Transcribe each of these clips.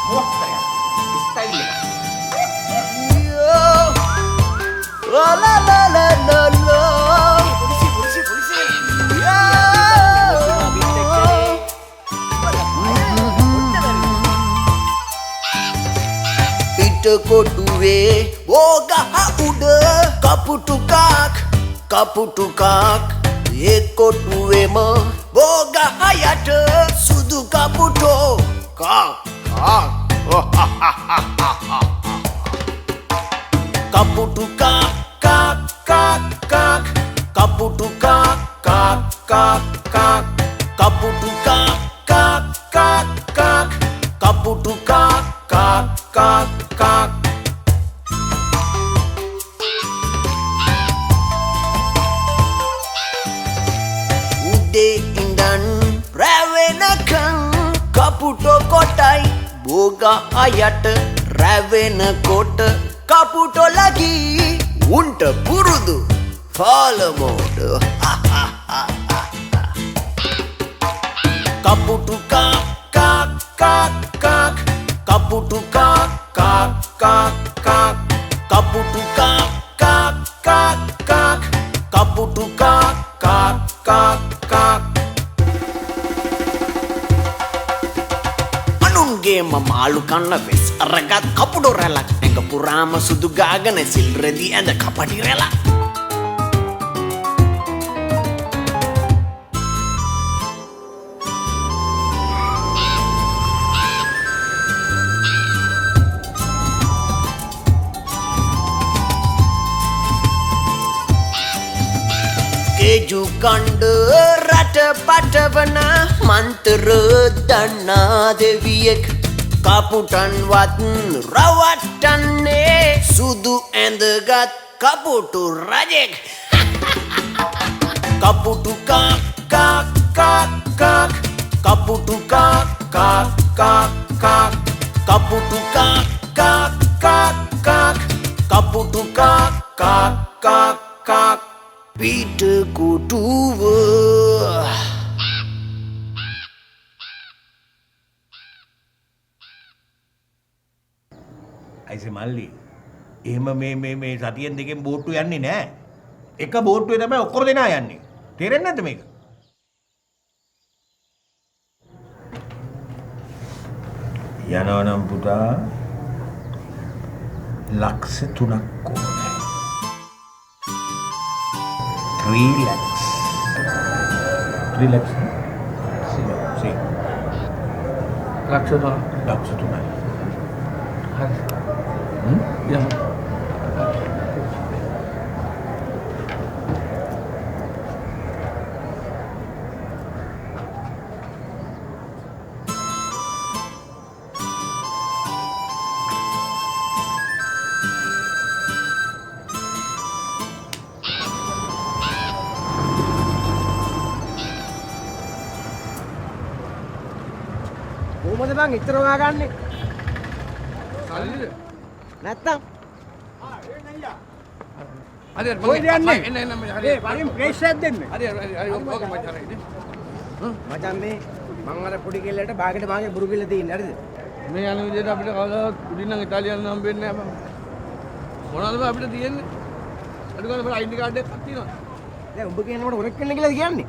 මොකක්ද ස්ටයිල් එක La la la la la la. පොලිසිය පිට කොටුවේ ඕගහ උඩ කපුටු කාක් ඒ කොටුවේම බෝගහ යට සුදු කපුටෝ කාක් කපුටු කාක් කාක් කාක් කාක් කපුටු කාක් කාක් කාක් කාක් කපුටු කාක් කාක් කාක් කාක් කපුටු කාක් කාක් කාක් කාක් උදේ ඉඳන් රැවෙනකන් කපුටෝ කොටයි බෝගහ යට රැවෙනකොට කපුටෝ ලගී උන්ට පුරුදු පාලමෝඩ කපුටු කාක් කාක් කාක් කාක් කපුටු කාක් කාක් කාක් කාක් කපුටු කාක් කාක් කාක් කාක් කපුටු කාක් කාක් කාක් කාක් අනුන්ගේම මාළු කන්න වෙස් අරගත් කපුටෝ රැලක් ඇඟ පුරාම සුදු ගාගෙන සිල් රෙදි ඇඳ කපටි රැලක් කෙජු කණ්ඩ රට පටවන මන්තර දන්නා දෙවියෙක් කපුටන්වත් රවට්ටන්නේ සුදු ඇඳගත් කපුටු රජෙක් කපුටු කාක් කාක් කාක් කාක් කපුටු කාක් කාක් කාක් කාක් කපුටු කාක් කාක් කාක් කාක් කපුටු කාක් කාක් කාක් කාක් පිට කොටුව අයිසේ මල්ලි එහෙම මේ සතියෙන් දෙකෙන් බෝට්ටු යන්නේ නෑ එක බෝට්ටුවේ තමයි ඔක්කොම දෙනා යන්නේ තේරෙන්නේ නැද්ද මේක යනවා නම් පුතා ලක්ෂ 3ක් ඕනේ 3 lakhs 3 lakhs see ලක්ෂ 3යි හරි යමු කොහොමද බං ඉතර වගා ගන්නෙ? සල්ලිද? නැත්තම්? ඒ නయ్యා. හරි කොහෙද යන්නේ? එන්න හරි. ඒ වරින් ප්‍රේස් එකක් දෙන්න. හරි ඕකේ මචං හරි. මචං මේ මං අර පොඩි කෙල්ලට බාගෙට බාගේ බුරු කෙල්ල තියෙන්නේ හරිද? මේ යන විදිහට අපිට කවදාවත් උඩින් නම් ඉතාලියානු හම්බෙන්නේ නැහැ බං. මොනවද බං අපිට තියෙන්නේ? අඩු ගන්න බල ID කාඩ් එකක් තියෙනවා. දැන් උඹ කියනකොට හොරෙක් වෙන්න කියලාද කියන්නේ?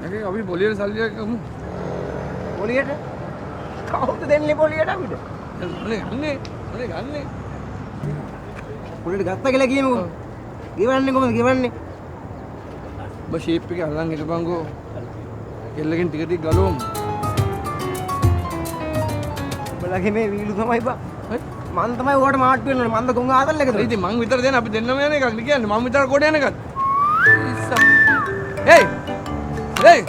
ඒකේ අපි පොලියට සල්ලි එකක් ගමු. පොලියට? කවුද දෙන්නේ පොලියට අපිට? අනේ ගන්නේ. පොලියට ගත්තා කියලා කියමුකෝ. ගෙවන්නේ කොහමද ගෙවන්නේ? ඔබ ෂේප් එක අරන් හිටපන්කෝ. කෙල්ලකින් ටික ටික ගලවමු. බලගේ මේ වීලු තමයි බං. මන් තමයි ඔයාට මාට්ටු වෙන්න ඕනේ. මන්ද කොංග ආතල් එකද? ඉතින් මං විතර දෙන්න අපි දෙන්නම යන එකක් නේ කියන්නේ. මං විතර කොට යන එකක්. හේයි. හේයි.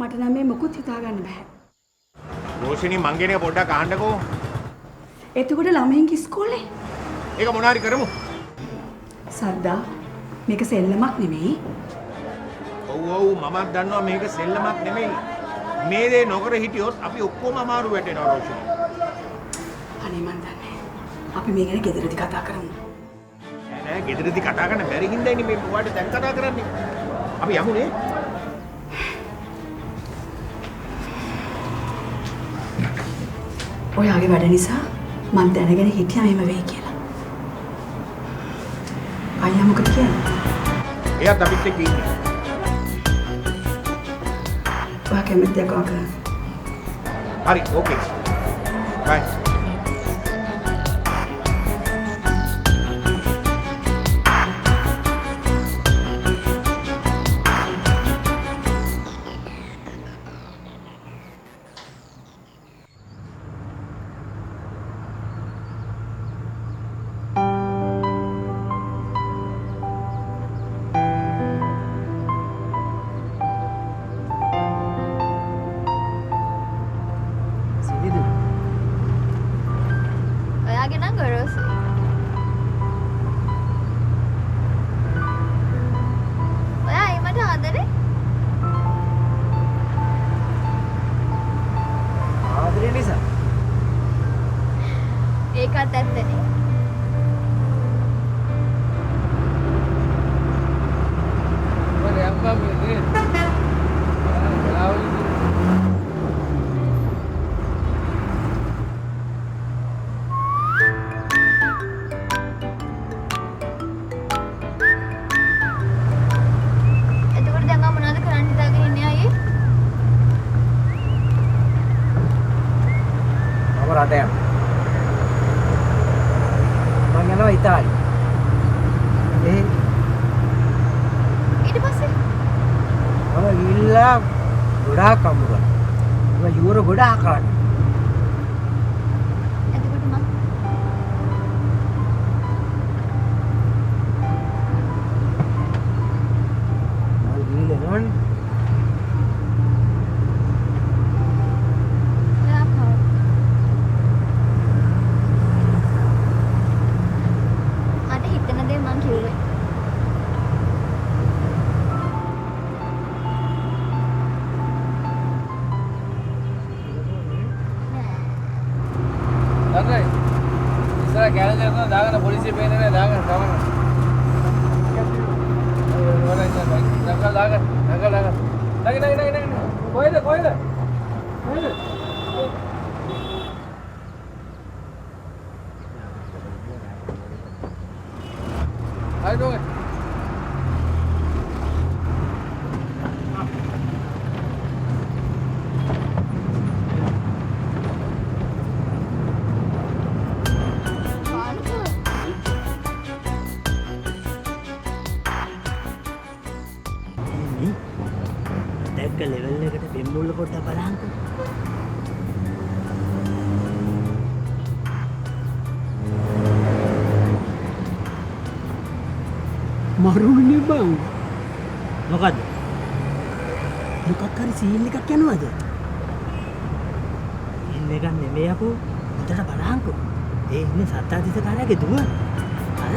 මට නම් මේ මොකුත් හිතාගන්න බෑ. රෝෂිනී මං කියන එක පොඩ්ඩක් අහන්නකෝ. එතකොට ළමයින්ගේ ඉස්කෝලේ ඒක මොන හරි කරමු. සද්දා මේක සෙල්ලමක් නෙමෙයි. ඔව් මමත් දන්නවා මේක සෙල්ලමක් නෙමෙයි. මේ දේ නොකර හිටියොත් අපි ඔක්කොම අමාරු වැටෙනවා රෝෂිනී. අනේ මන් දන්නේ. අපි මේ ගැන ගෙදරදී කතා කරමු. නෑ ගෙදරදී කතා කරන්න බැරි හින්දානේ මේ ඔයාලට දැන් කතා කරන්නේ. අපි යමුනේ. ඔයාගේ වැඩ නිසා මං දැනගෙන හිටියා මෙහෙම වෙයි කියලා. අයියා මොකද කියන්නේ? එයාත් අපිත් එක්ක ඉන්නේ. ඔයා කැමතිද කොහොමද? හරි ඕකේ. බයි. ඔයාගේ නම් ගොරෝසුයි. ඔයා ඇයි මට ආදරේ? ආදරේ නිසා. ඒකත් ඇත්තනේ. ඔය යම්පා මේ බලාවලු එතකොට දැන් ආ මොනවද කරන්න හිතාගෙන ඉන්නේ අයියේ? මම රට යනවා. මම යනවා ඉතාලි. ඊට පස්සේ මම ගිහිල්ලා ගොඩාක් අම්බ කරනවා. මම යුවර ගොඩාක් කරන්නේ. එතකොට මම මම ගිහිල්ලා එනවනේ. ඔයා කවුද? මට හිතන දේ මං කිව්වේ. දන්නයි. ඉස්සර කැලේ යනවා දාගෙන පොලිසිය පේන්නේ නැහැ දාගෙන ගමන. කොහෙද? හරි නෝගේ. දැක්ක ලෙවල් එකට පෙම්බුල්ල පොඩ්ඩක් බලහන්කෝ. මරුනේ බං. මොකද්ද? මොකක් හරි සීන් එකක් යනවද? ඉන්න එක නෙමෙයි අපෝ. උඩට බලහන්කෝ. ඒ ඉන්නේ සත්තාදිසකාරයාගේ දුව. අර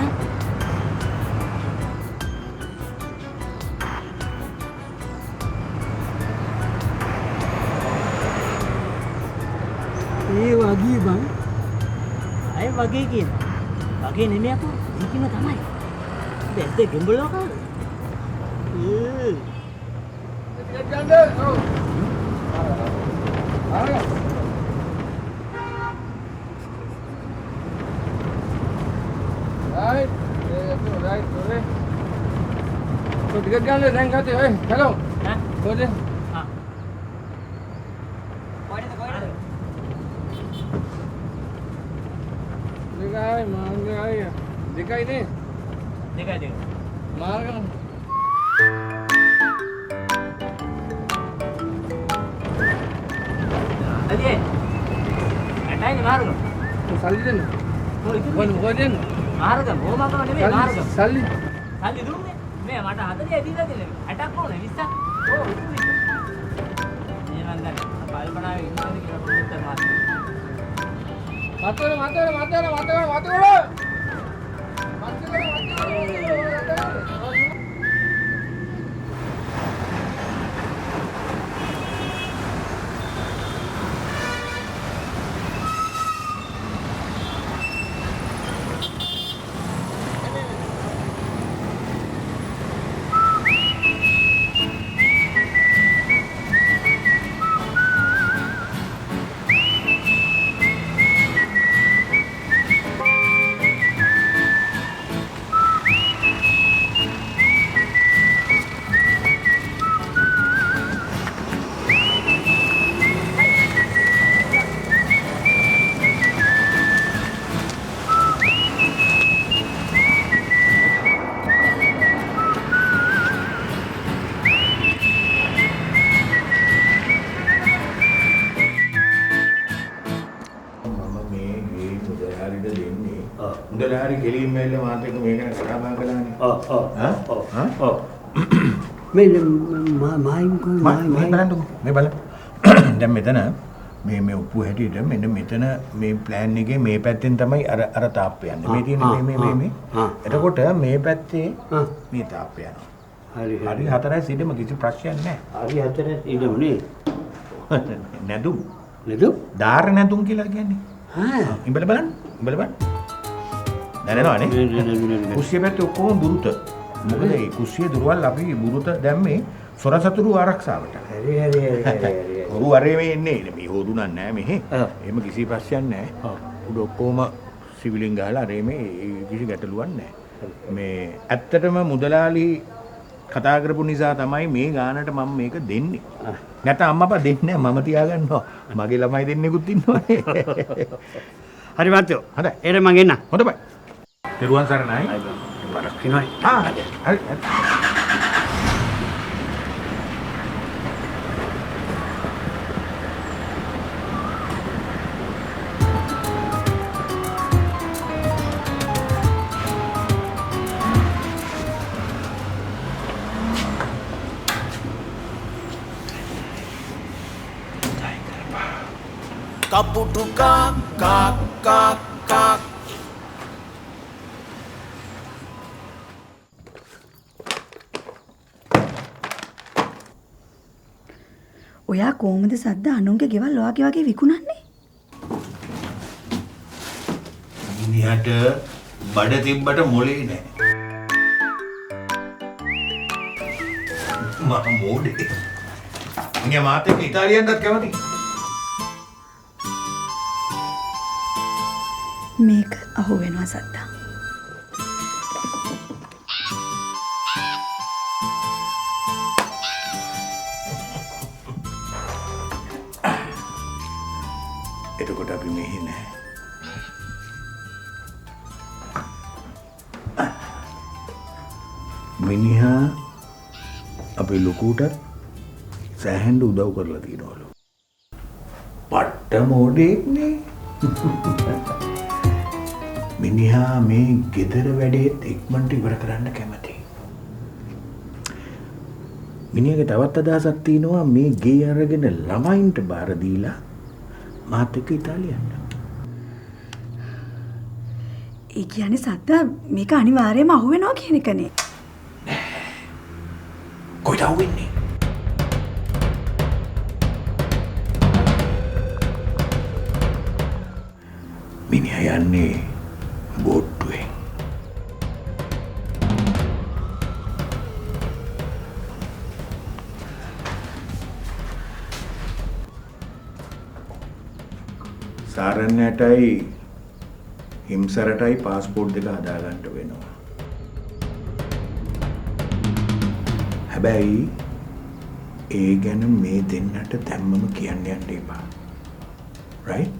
ඒ වගේ බං. අය වගේ කියනවා. වගේ නෙමෙයි අපෝ. ඒකම තමයි. දැන් ගෙම්බලෝ කාද? ටිකට් ගන්න දැන් ගත්තේ ඔය හෙලෝ ඈ කොහෙද ආ කොහෙද දෙකයි මාර්ගය දෙකයි නේ දෙකයි මාර්ග අලියේ ඇටයි මාර්ග සල්ලි දෙන්න කොහෙද දෙන්න මාර්ග මොමකම නෙමෙයි මාර්ග සල්ලි සල්ලි දුන්නේ මේ මට 40 දීලා දෙන්නේ 60ක් ඕනේ 20ක් ඕ ඉතින් මේ මන් දැන් කල්පනාවේ ඉන්නවද කියලා පොඩ්ඩක් මතවල ඇවිල්ලා මාත් එක්ක මේ ගැන කතා බහ කළානේ. ඔව්. මේ බලන්නකෝ. මේ බලන්න. දැන් මෙතන මේ ඔප්පු හැටියට මෙන්න මෙතන මේ ප්ලෑන් එකේ මේ පැත්තෙන් තමයි අර තාප්පය යන්නේ. මේ තියෙන්නේ මේ. එතකොට මේ පැත්තේ මේ තාප්පය යනවා. හරි. හරි 4යි සිටම කිසි ප්‍රශ්නයක් නැහැ. හරි 4 ඉඳමුනේ. නැදුම්. නේද? දාර නැදුම් කියලා කියන්නේ. ඉඹල බලන්න. දැනෙනවනේ. කුස්සිය පැත්තේ ඔක්කොම බුරුත. මොකද මේ කුස්සිය දුරවල් අපි බුරුත දැම්මේ සොරසතුරු ආරක්ෂාවට. හරි. හොරු වරේ මේ එන්නේ. මේ හොරු නෑ මෙහෙ. එහෙම කිසි ප්‍රශ්නයක් නෑ. උඩ ඔක්කොම සිවිලින් ගහලා අරේ මේ කිසි ගැටලුවක් නෑ. මේ ඇත්තටම මුදලාලි කතා කරපු නිසා තමයි මේ ගානට මම මේක දෙන්නේ. නැත්නම් අම්මපා දෙන්නේ නෑ මම තියාගන්නවා. මගේ ළමයි දෙන්නෙකුත් ඉන්නවනේ. හරි මාත්‍යෝ. හොඳයි. එහෙනම් මං එන්නම්. හොඳයි. දරුවන් සරණයි. බරක් කිනවයි. හරි. Kaputu kak kak kak kak. ඔයා කොහොමද සද්ද අනුන්ගේ ගෙවල් ඔයාගේ වගේ විකුණන්නේ? මිනිහට බඩ තිබ්බට මොලේ නෑ. මම මොඩේ. මිනිහා මාත් එක්ක ඉතාලියෙන්වත් කැමති. මේක අහු වෙනවා සද්දා. එතකොට අපි මෙහි නෑ. මිනිහා අපේ ලොකුට සෑහෙන්න උදව් කරලා තියෙනවලු. පට්ට මොඩේක්නේ. මිනිහා මේ ගෙදර වැඩේත් ඉක්මනට ඉවර කරන්න කැමතියි. මිනිහාගේ තවත් අදහසක් තියෙනවා මේ ගේ අරගෙන ළමයින්ට බාර දීලා මාත් එක්ක ඉතාලියට. ඒ කියන්නේ සද්දා මේක අනිවාර්යයෙන්ම අහු වෙනවා කියන එකනේ. කොයිද අහු වෙන්නේ? මිනිහා යන්නේ බෝට්ටුවෙන්. සාරණ්‍යටයි හිම්සරටයි පාස්පෝර්ට් දෙක හදාගන්න වෙනවා. හැබැයි ඒ ගැන මේ දෙන්නට දැම්මම කියන්න යන්න එපා. right?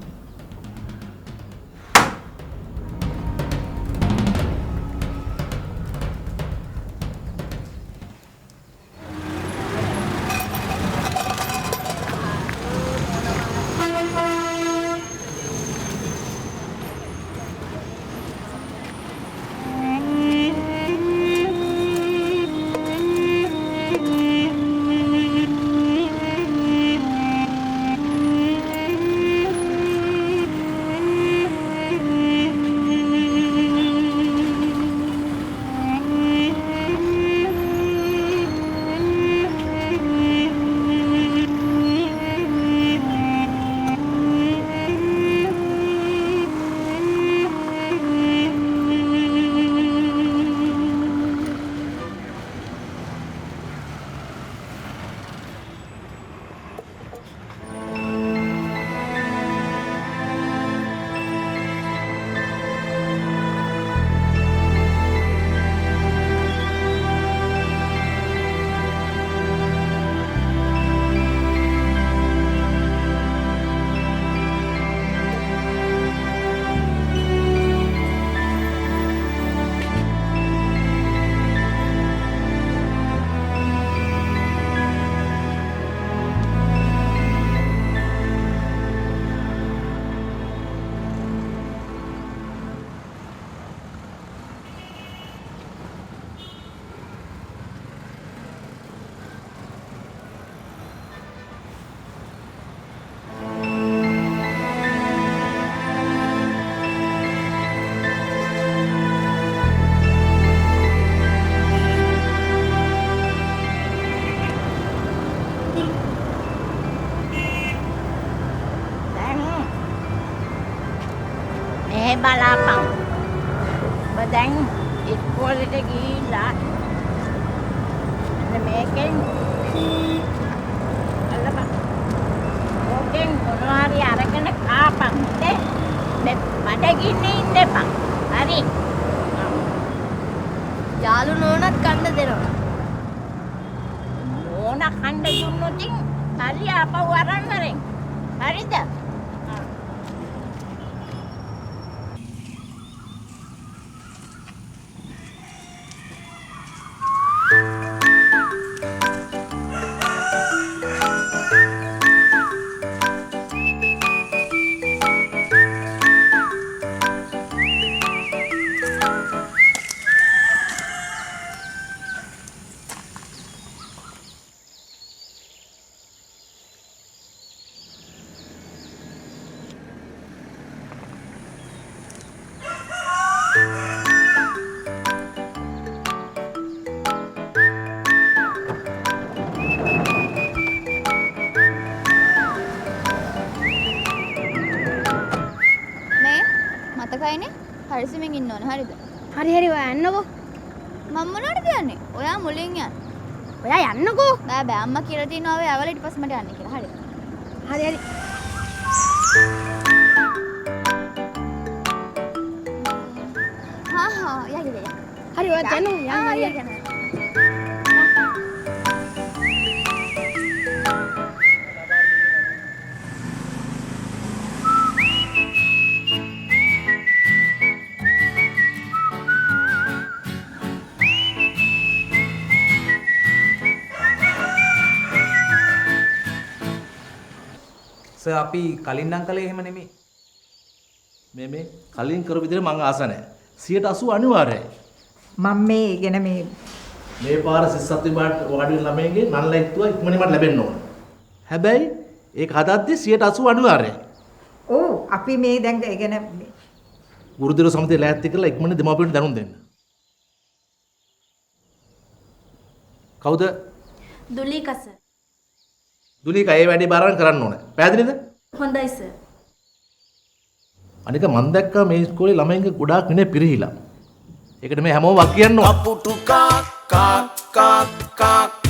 බලාපන්. ඔබ දැන් ඉස්කෝලේට ගිහිල්ලා මේකෙන් අල්ලපන්. ඕකෙන් මොනවා හරි අරගෙන කාපන්. මේ බඩගින්නේ ඉන්න එපා. හරි. යාළු නෝනත් කන්න දෙනවා. ඕන කණ්ඩ දුන්නොත් සල්ලි ආපහු අරන් වරෙන්. හරිද? මතකයිනේ හරිසිමින් ඉන්න ඕනේ හරිද? හරි හරි ඔයා යන්නකෝ. මම මොනවටද යන්නේ? ඔයා මුලින් යන්න. ඔයා යන්නකෝ. බෑ බෑ අම්මා කියලා තියෙනවා ඔය ඇවල ඊට පස්සේ මට යන්න කියලා. හරිද? හරි හරි. හා යන්න. හරි ඔයා යන්න. යන්න. සර් අපි කලින් නම් කළේ එහෙම නෙමෙයි. මේ කලින් කරපු විදිහට මං ආස නැහැ. 80 අනිවාර්යයි. මම මේ ඉගෙන මේ පාර සිස්සත් විභාග වාඩි වෙන ළමයින්ගේ නන්ලයිත්තුව ඉක්මනින් මට ලැබෙන්න ඕන. හැබැයි ඒක හදද්දී 80 අනිවාර්යයි. ඔව් අපි මේ දැන් ඉගෙන ගුරුදෙරු සමිතිය ලෑස්ති කරලා ඉක්මනින් දෙමාපියන්ට දැනුම් දෙන්න. කවුද? දුලීකා සර්. දුලීකා ඒ වැඩේ බාරන් කරන්න ඕනේ. පැහැදිලිද? හොඳයි සර්. අනික මම දැක්කා මේ ඉස්කෝලේ ළමයින්ගේ ගොඩාක් ඉන්නේ පිරිහිලා. ඒකට මේ හැමෝම වක් කියන්න ඕන. Kaputu kak kak kak kak